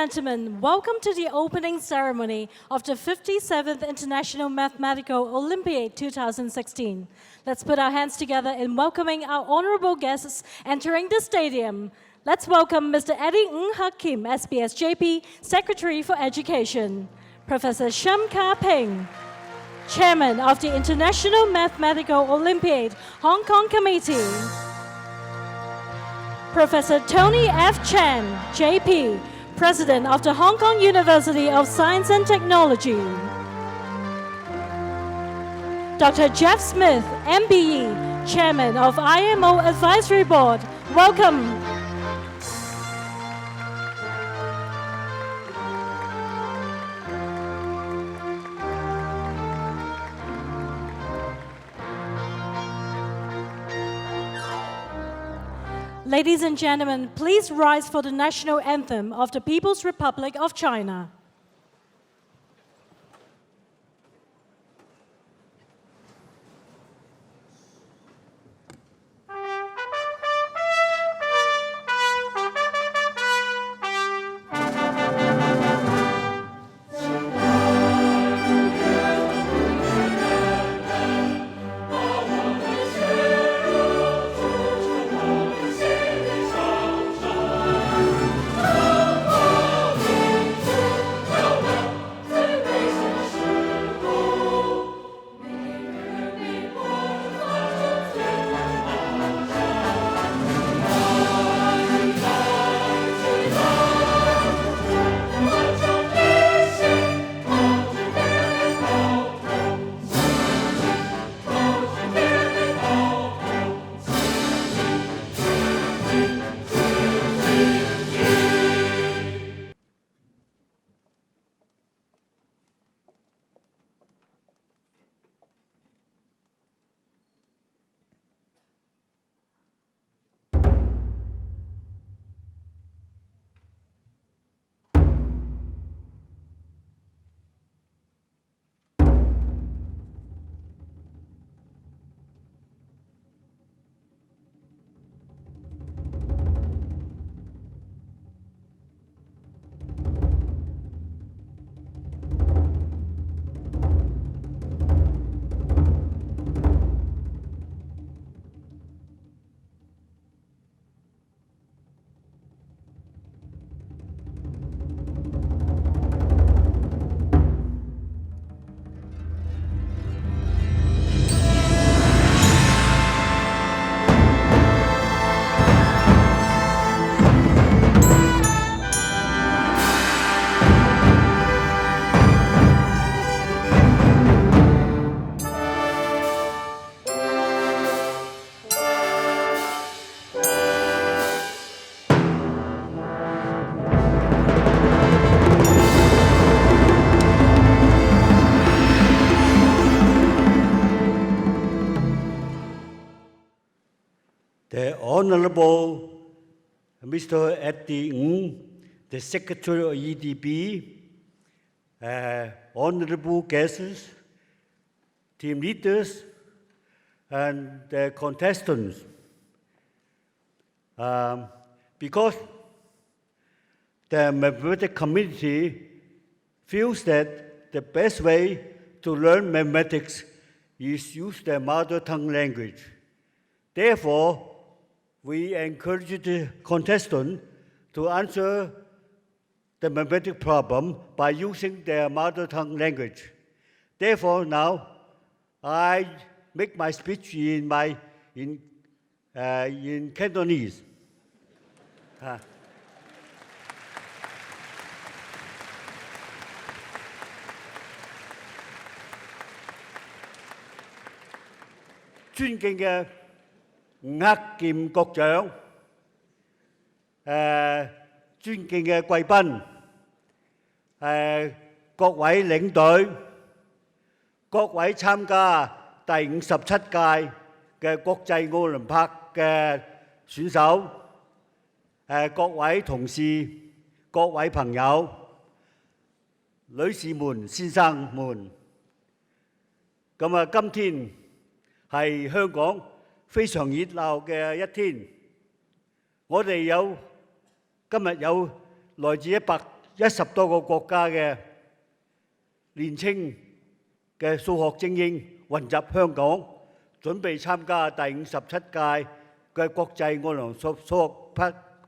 gentlemen, welcome to the opening ceremony of the 57th International Mathematical Olympiad 2016. Let's put our hands together in welcoming our honorable guests entering the stadium. Let's welcome Mr. Eddie Ng Hak Kim, SBS JP, Secretary for Education. Professor Sham Ka Peng, Chairman of the International Mathematical Olympiad Hong Kong Committee. Professor Tony F. Chan, JP, President of the Hong Kong University of Science and Technology. Dr. Jeff Smith, MBE, Chairman of IMO Advisory Board. Welcome. Ladies and gentlemen, please rise for the national anthem of the People's Republic of China. The Honorable Mr. Eddie Ng, the Secretary of EDB, honorable guests, team leaders, and the contestants. Because the mathematics community feels that the best way to learn mathematics is use their mother tongue language. Therefore, we encourage the contestant to answer the mathematics problem by using their mother tongue language. Therefore, now I make my speech in Cantonese. 尊敬嘅吳克儉局長，尊敬嘅貴賓，各位領隊，各位參加第57屆嘅國際奧林匹嘅選手，各位同事，各位朋友，女士們、先生們，咁啊，今天係香港非常熱鬧嘅一天。我哋今日有來自100 10多個國家嘅年青嘅數學精英雲集香港，準備參加第57屆嘅國際奧林數學匹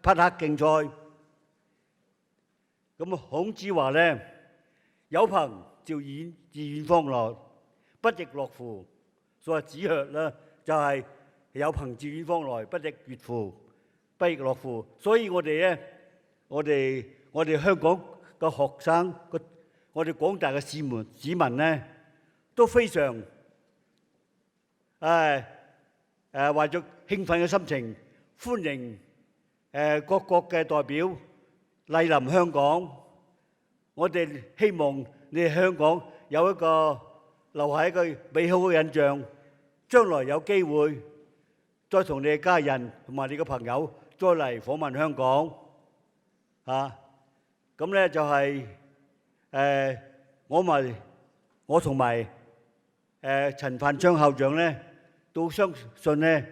克競賽。咁孔子話呢，有朋自遠方來，不亦樂乎？所謂子曰啦，就係有朋自遠方來，不亦樂乎？不亦樂乎？所以我哋呢，我哋香港嘅學生，我哋廣大嘅市民呢，都非常懷着興奮嘅心情，歡迎各國嘅代表蒞臨香港。我哋希望你哋香港有一個留下一個美好嘅印象，將來有機會再同你嘅家人同埋你嘅朋友再嚟訪問香港。咁咧就係我同埋陳范昌校長咧，都相信咧，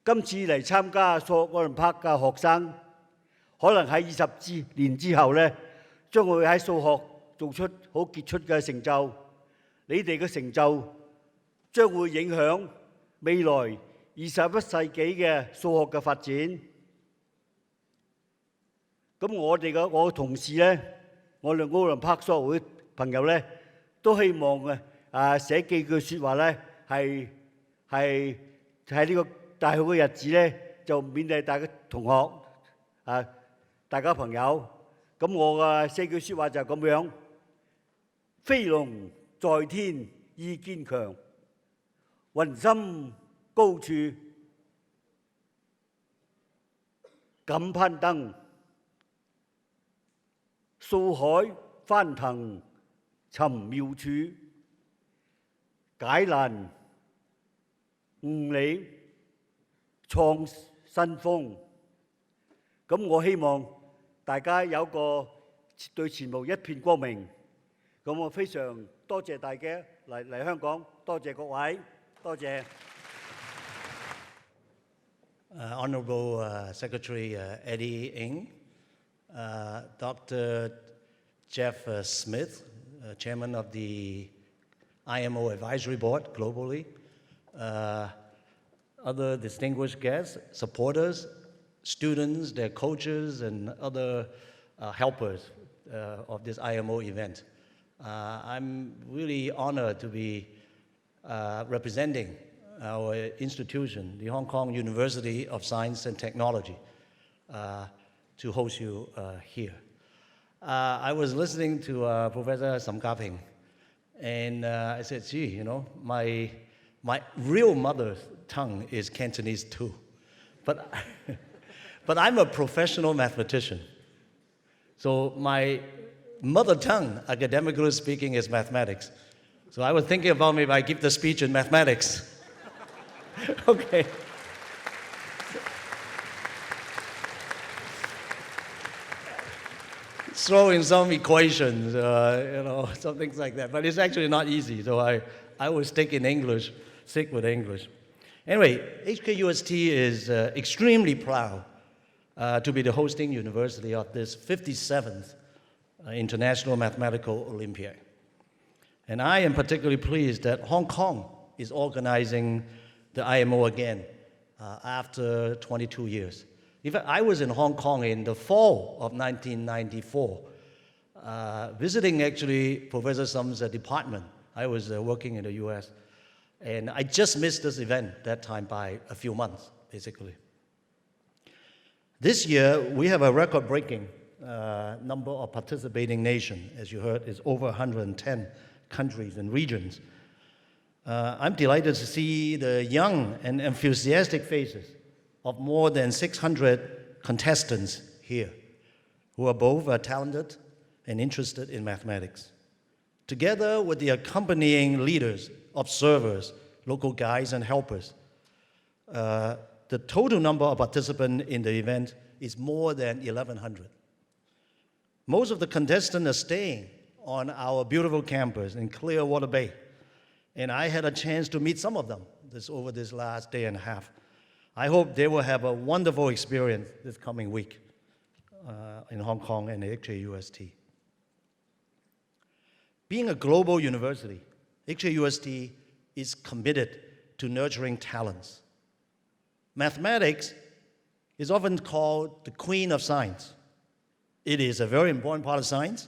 今次嚟參加數學奧林匹克嘅學生，可能喺20年之後咧，將會喺數學做出好傑出嘅成就。你哋嘅成就將會影響未來21世紀嘅數學嘅發展。咁我嘅同事咧，我哋奧林匹克數學會朋友咧，都希望寫幾句説話咧，係喺呢個大好嘅日子咧，就勉勵大家同學大家朋友。咁我嘅4句説話就係咁樣：飛龍在天意堅強，雲深高處敢攀登，數海翻騰尋妙處，解難悟理創新風。咁我希望大家有個對前途一片光明。咁我非常多謝大家嚟香港，多謝各位，多謝。Honorable Secretary Eddie Ng, Dr. Jeff Smith, Chairman of the IMO Advisory Board globally, other distinguished guests, supporters, students, their coaches, and other helpers of this IMO event. I'm really honored to be representing our institution, the Hong Kong University of Science and Technology, to host you here. I was listening to Professor Sam Ka-ping, and I said, gee, you know, my real mother's tongue is Cantonese too. But I'm a professional mathematician. So my mother tongue, academically speaking, is mathematics. So I was thinking about maybe I give the speech in mathematics. Okay. Throw in some equations, some things like that. But it's actually not easy, so I will stick with English. Anyway, HKUST is extremely proud to be the hosting university of this 57th International Mathematical Olympiad. And I am particularly pleased that Hong Kong is organizing the IMO again after 22 years. In fact, I was in Hong Kong in the fall of 1994, visiting actually Professor Sam's department. I was working in the US. And I just missed this event that time by a few months, basically. This year, we have a record-breaking number of participating nations. As you heard, it's over 110 countries and regions. I'm delighted to see the young and enthusiastic faces of more than 600 contestants here who are both talented and interested in mathematics. Together with the accompanying leaders, observers, local guides, and helpers, the total number of participants in the event is more than 1,100. Most of the contestants are staying on our beautiful campus in Clearwater Bay, and I had a chance to meet some of them over this last day and a half. I hope they will have a wonderful experience this coming week. in Hong Kong and HKUST. Being a global university, HKUST is committed to nurturing talents. Mathematics is often called the queen of science. It is a very important part of science,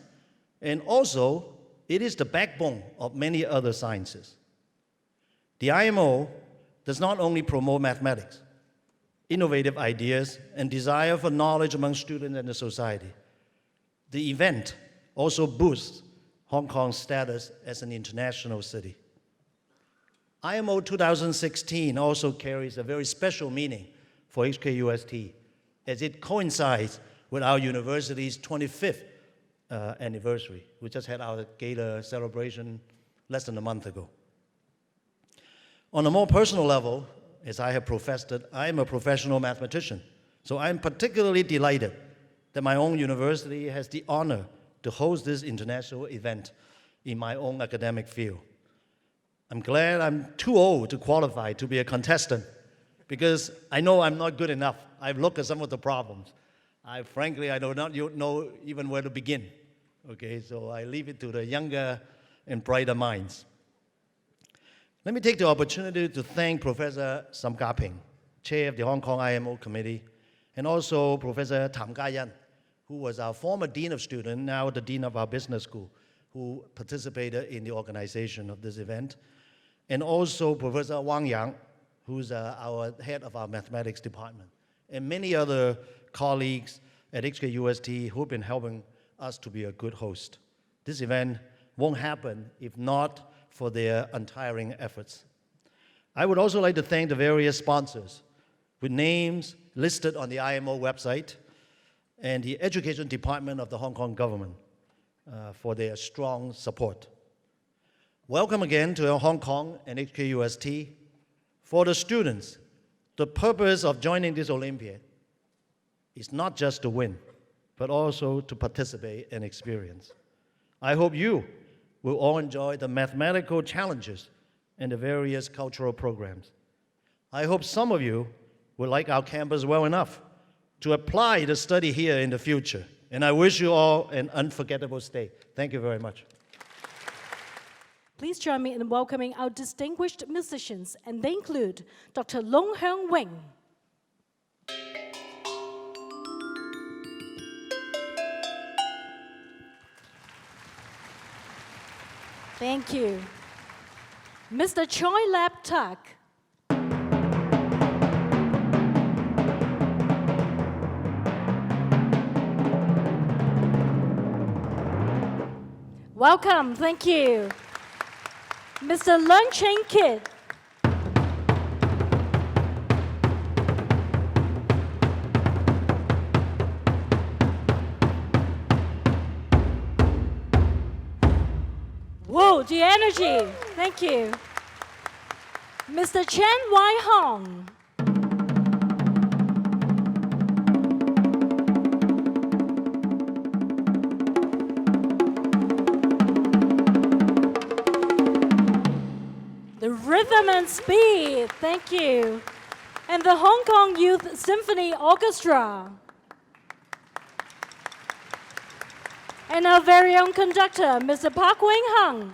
and also it is the backbone of many other sciences. The IMO does not only promote mathematics, innovative ideas, and desire for knowledge among students and the society. The event also boosts Hong Kong's status as an international city. IMO 2016 also carries a very special meaning for HKUST, as it coincides with our university's 25th anniversary. We just had our gala celebration less than a month ago. On a more personal level, as I have professed it, I am a professional mathematician, so I'm particularly delighted that my own university has the honor to host this international event in my own academic field. I'm glad I'm too old to qualify to be a contestant, because I know I'm not good enough. I've looked at some of the problems. Frankly, I do not know even where to begin. Okay, so I leave it to the younger and brighter minds. Let me take the opportunity to thank Professor Sam Ka-ping, Chair of the Hong Kong IMO Committee, and also Professor Tam Ka-yan, who was our former Dean of Students, now the Dean of our Business School, who participated in the organization of this event, and also Professor Wang Yang, who's our head of our mathematics department, and many other colleagues at HKUST who've been helping us to be a good host. This event won't happen if not for their untiring efforts. I would also like to thank the various sponsors with names listed on the IMO website and the Education Department of the Hong Kong government for their strong support. Welcome again to Hong Kong and HKUST. For the students, the purpose of joining this Olympiad is not just to win, but also to participate and experience. I hope you will all enjoy the mathematical challenges and the various cultural programs. I hope some of you will like our campus well enough to apply the study here in the future. And I wish you all an unforgettable stay. Thank you very much. Please join me in welcoming our distinguished musicians, and they include Dr. Leung Ching Kit. Thank you. Mr. Choy Lap Tak. Welcome, thank you. Mr. Leung Ching Kit. Whoa, the energy. Thank you. Mr. Chen Wai Hong. The rhythm and speed. Thank you. And the Hong Kong Youth Symphony Orchestra. And our very own conductor, Mr. Park Heung.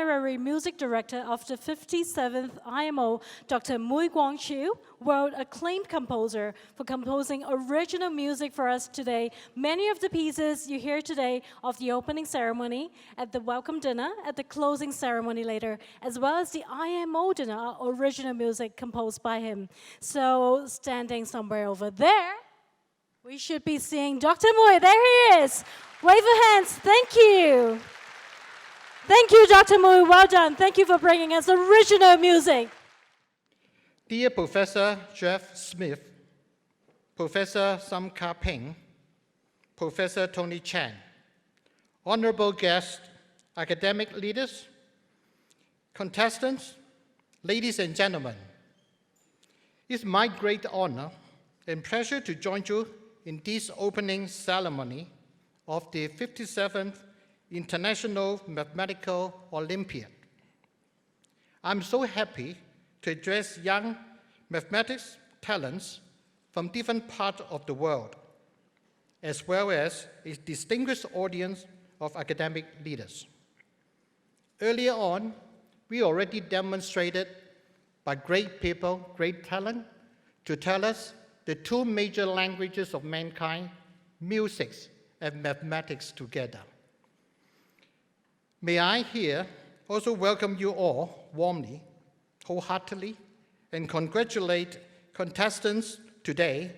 Honorary Music Director of the 57th IMO, Dr. Kwong Chiu, world-acclaimed composer, for composing original music for us today. Many of the pieces you hear today of the opening ceremony, at the welcome dinner, at the closing ceremony later, as well as the IMO dinner, are original music composed by him. So, standing somewhere over there, we should be seeing Dr. Mui. There he is. Wave your hands. Thank you. Thank you, Dr. Mui. Well done. Thank you for bringing us original music. Dear Professor Jeff Smith, Professor Sam Ka Ping, Professor Tony Chan, honorable guests, academic leaders, contestants, ladies and gentlemen, it's my great honor and pleasure to join you in this opening ceremony of the 57th International Mathematical Olympiad. I'm so happy to address young mathematics talents from different parts of the world, as well as a distinguished audience of academic leaders. Earlier on, we already demonstrated by great people, great talent, to tell us the two major languages of mankind, music and mathematics together. May I here also welcome you all warmly, wholeheartedly, and congratulate contestants today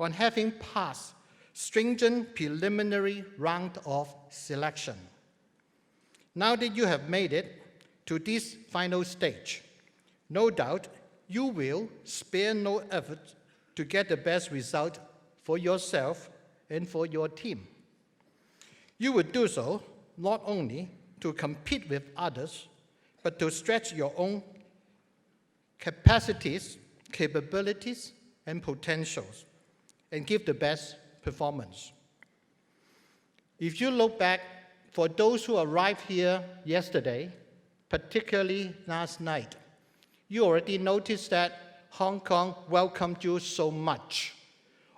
on having passed stringent preliminary round of selection. Now that you have made it to this final stage, no doubt you will spare no effort to get the best result for yourself and for your team. You will do so not only to compete with others, but to stretch your own capacities, capabilities, and potentials, and give the best performance. If you look back, for those who arrived here yesterday, particularly last night, you already noticed that Hong Kong welcomed you so much.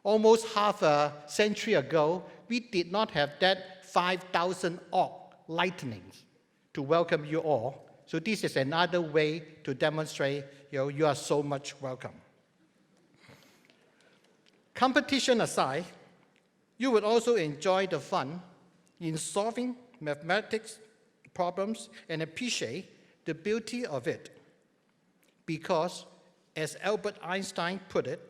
Almost half a century ago, we did not have that 5,000 odd lightnings to welcome you all. So this is another way to demonstrate you are so much welcome. Competition aside, you would also enjoy the fun in solving mathematics problems and appreciate the beauty of it. Because, as Albert Einstein put it,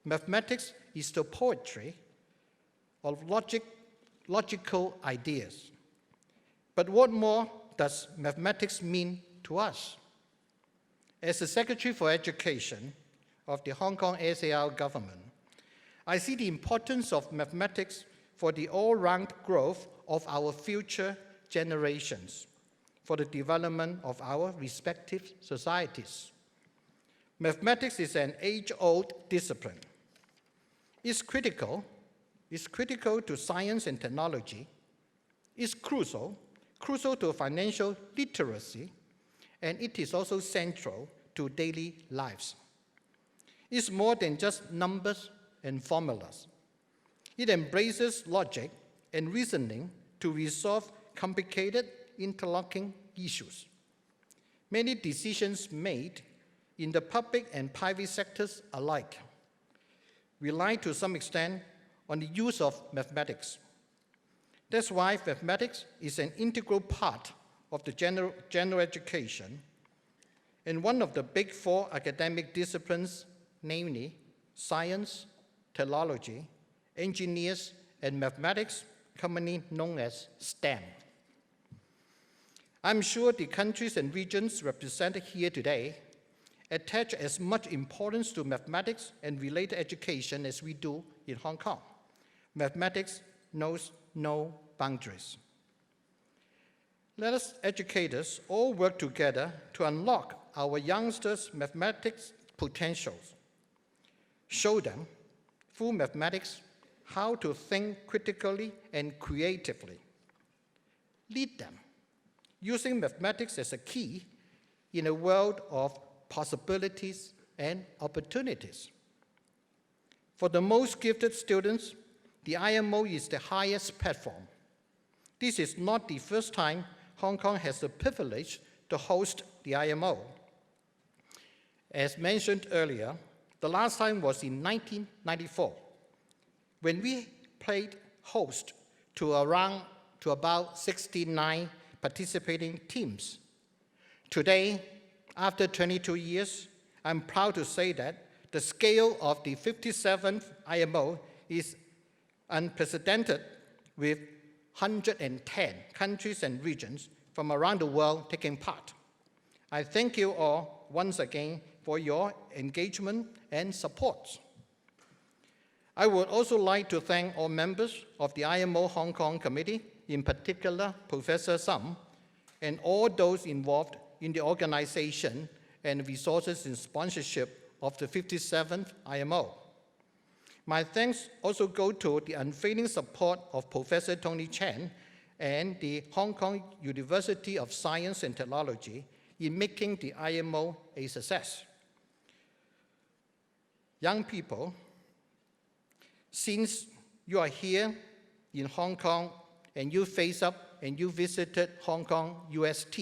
mathematics is the poetry of logical ideas. But what more does mathematics mean to us? As the Secretary for Education of the Hong Kong SAR government, I see the importance of mathematics for the all-round growth of our future generations, for the development of our respective societies. Mathematics is an age-old discipline. It's critical to science and technology. It's crucial to financial literacy, and it is also central to daily lives. It's more than just numbers and formulas. It embraces logic and reasoning to resolve complicated interlocking issues. Many decisions made in the public and private sectors alike rely to some extent on the use of mathematics. That's why mathematics is an integral part of the general education and one of the big four academic disciplines, namely science, technology, engineers, and mathematics, commonly known as STEM. I'm sure the countries and regions represented here today attach as much importance to mathematics and related education as we do in Hong Kong. Mathematics knows no boundaries. Let us educators all work together to unlock our youngsters' mathematics potentials. Show them, through mathematics, how to think critically and creatively. Lead them, using mathematics as a key in a world of possibilities and opportunities. For the most gifted students, the IMO is the highest platform. This is not the first time Hong Kong has the privilege to host the IMO. As mentioned earlier, the last time was in 1994, when we played host to about 69 participating teams. Today, after 22 years, I'm proud to say that the scale of the 57th IMO is unprecedented, with 110 countries and regions from around the world taking part. I thank you all once again for your engagement and support. I would also like to thank all members of the IMO Hong Kong Committee, in particular Professor Sum, and all those involved in the organization and resources in sponsorship of the 57th IMO. My thanks also go to the unfailing support of Professor Tony Chan and the Hong Kong University of Science and Technology in making the IMO a success. Young people, since you are here in Hong Kong and you face up and you visited Hong Kong UST,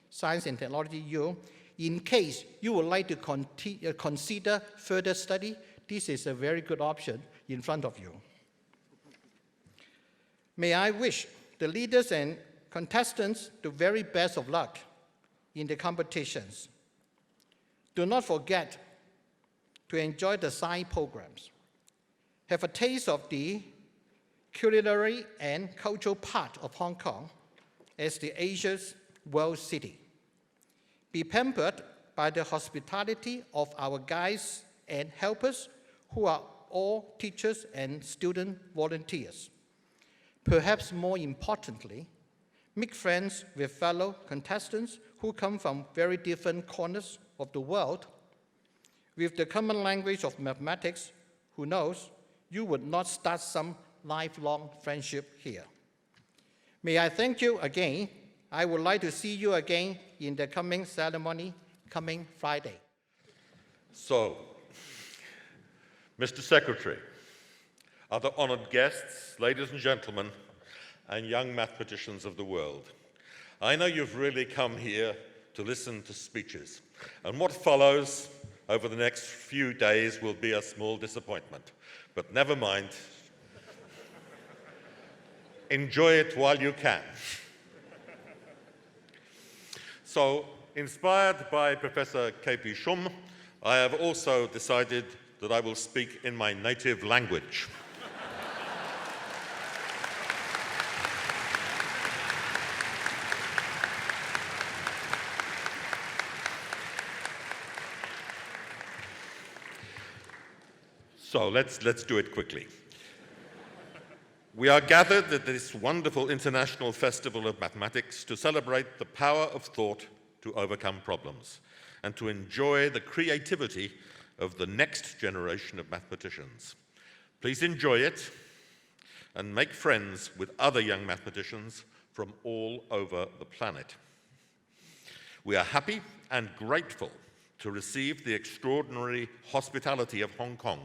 Science and Technology U, in case you would like to consider further study, this is a very good option in front of you. May I wish the leaders and contestants the very best of luck in the competitions. Do not forget to enjoy the side programs. Have a taste of the culinary and cultural part of Hong Kong as the Asia's world city. Be pampered by the hospitality of our guides and helpers, who are all teachers and student volunteers. Perhaps more importantly, make friends with fellow contestants who come from very different corners of the world. With the common language of mathematics, who knows, you would not start some lifelong friendship here. May I thank you again. I would like to see you again in the coming ceremony, coming Friday. So, Mr. Secretary, other honored guests, ladies and gentlemen, and young mathematicians of the world, I know you've really come here to listen to speeches, and what follows over the next few days will be a small disappointment, but never mind. Enjoy it while you can. So, inspired by Professor K.P. Shum, I have also decided that I will speak in my native language. So let's do it quickly. We are gathered at this wonderful international festival of mathematics to celebrate the power of thought to overcome problems and to enjoy the creativity of the next generation of mathematicians. Please enjoy it and make friends with other young mathematicians from all over the planet. We are happy and grateful to receive the extraordinary hospitality of Hong Kong,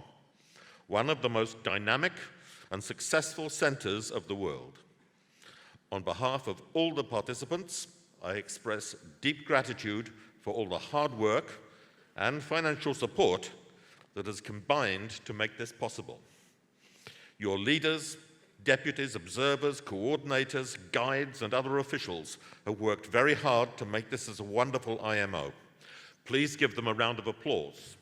one of the most dynamic and successful centers of the world. On behalf of all the participants, I express deep gratitude for all the hard work and financial support that has combined to make this possible. Your leaders, deputies, observers, coordinators, guides, and other officials have worked very hard to make this as a wonderful IMO. Please give them a round of applause.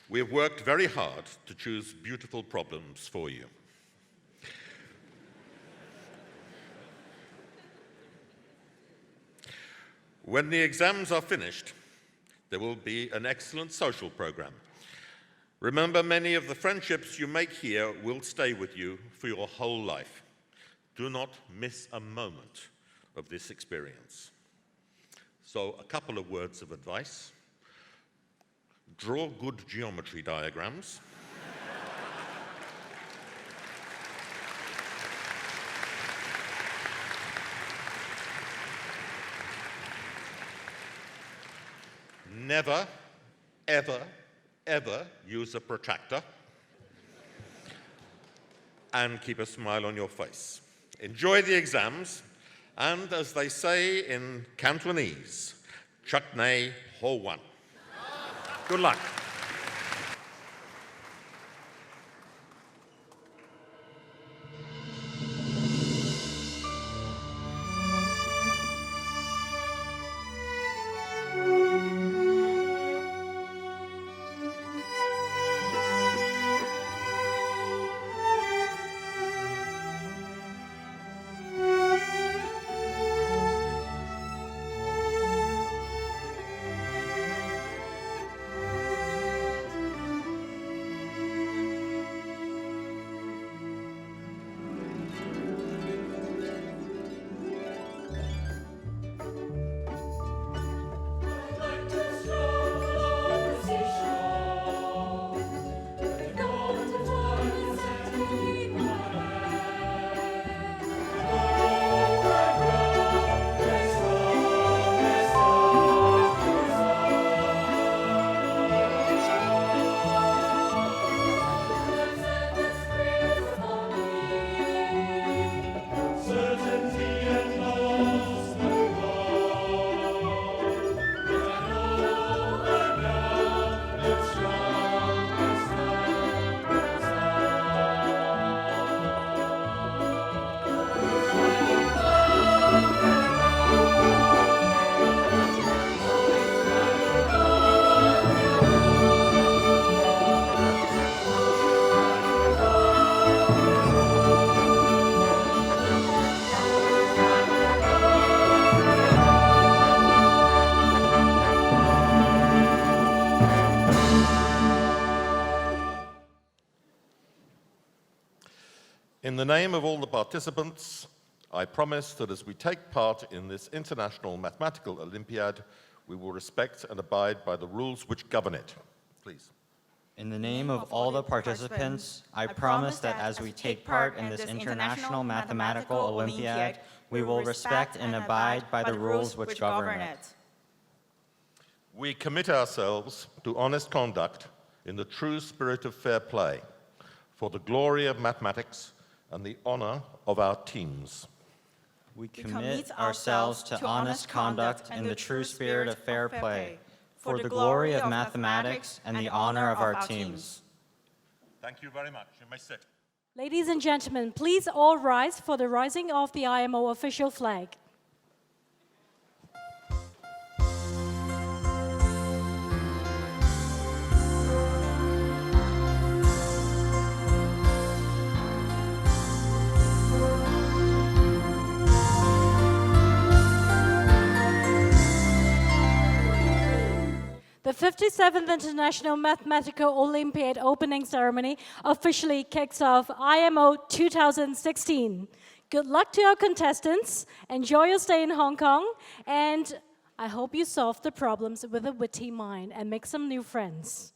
We have worked very hard to choose beautiful problems for you. When the exams are finished, there will be an excellent social program. Remember, many of the friendships you make here will stay with you for your whole life. Do not miss a moment of this experience. So, a couple of words of advice. Draw good geometry diagrams. Never, ever, ever use a protractor. and keep a smile on your face. Enjoy the exams, and as they say in Cantonese, Chut Nei Ho Wan. Good luck. In the name of all the participants, I promise that as we take part in this International Mathematical Olympiad, we will respect and abide by the rules which govern it. Please. In the name of all the participants, I promise that as we take part in this International Mathematical Olympiad, we will respect and abide by the rules which govern it. We commit ourselves to honest conduct in the true spirit of fair play, for the glory of mathematics and the honor of our teams. We commit ourselves to honest conduct in the true spirit of fair play, for the glory of mathematics and the honor of our teams. Thank you very much. You may sit. Ladies and gentlemen, please all rise for the rising of the IMO official flag. The 57th International Mathematical Olympiad opening ceremony officially kicks off IMO 2016. Good luck to our contestants, enjoy your stay in Hong Kong, and I hope you solve the problems with a witty mind and make some new friends.